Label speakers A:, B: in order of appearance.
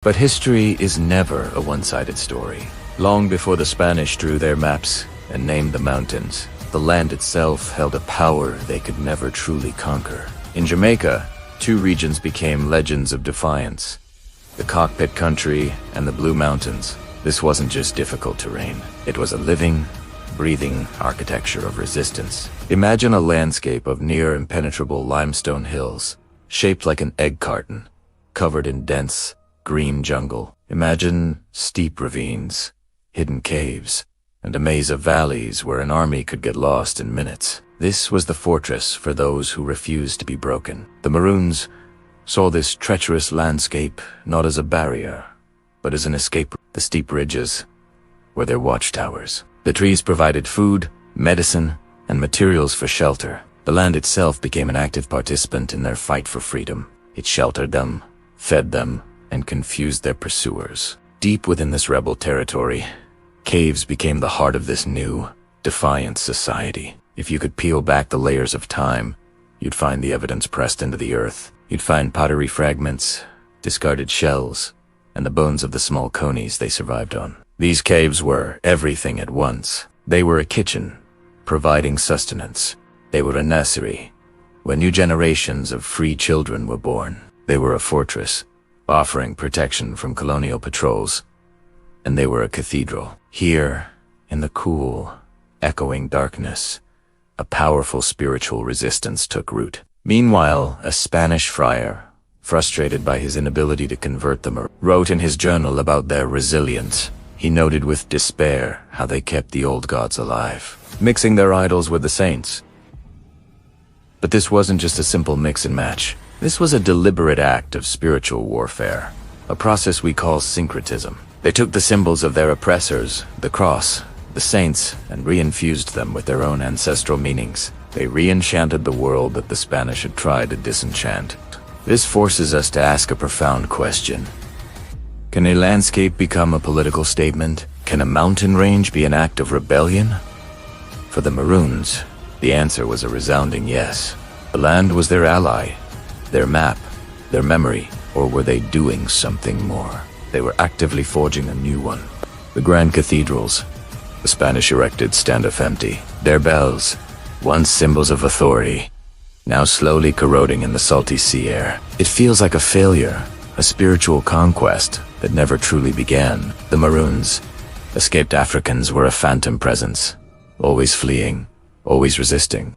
A: But history is never a one-sided story. Long before the Spanish drew their maps and named the mountains, the land itself held a power they could never truly conquer. In Jamaica, two regions became legends of defiance: the Cockpit Country and the Blue Mountains. This wasn't just difficult terrain, it was a living, breathing architecture of resistance. Imagine a landscape of near impenetrable limestone hills, shaped like an egg carton, covered in dense, green jungle. Imagine steep ravines, hidden caves, and a maze of valleys where an army could get lost in minutes. This was the fortress for those who refused to be broken. The Maroons saw this treacherous landscape not as a barrier, but as an escape. The steep ridges were their watchtowers. The trees provided food, medicine, and materials for shelter. The land itself became an active participant in their fight for freedom. It sheltered them, fed them, and confused their pursuers. Deep within this rebel territory, caves became the heart of this new, defiant society. If you could peel back the layers of time, you'd find the evidence pressed into the earth. You'd find pottery fragments, discarded shells, and the bones of the small conies they survived on. These caves were everything at once. They were a kitchen, providing sustenance. They were a nursery, where new generations of free children were born. They were a fortress, offering protection from colonial patrols. And they were a cathedral. Here, in the cool, echoing darkness, a powerful spiritual resistance took root. Meanwhile, a Spanish friar, frustrated by his inability to convert them, wrote in his journal about their resilience. He noted with despair how they kept the old gods alive, mixing their idols with the saints. But this wasn't just a simple mix and match. This was a deliberate act of spiritual warfare, a process we call syncretism. They took the symbols of their oppressors, the cross, the saints, and reinfused them with their own ancestral meanings. They re-enchanted the world that the Spanish had tried to disenchant. This forces us to ask a profound question. Can a landscape become a political statement? Can a mountain range be an act of rebellion? For the Maroons, the answer was a resounding yes. The land was their ally, their map, their memory, or were they doing something more? They were actively forging a new one. The grand cathedrals the Spanish erected stand empty. Their bells, once symbols of authority, now slowly corroding in the salty sea air. It feels like a failure, a spiritual conquest that never truly began. The Maroons, escaped Africans, were a phantom presence, always fleeing, always resisting.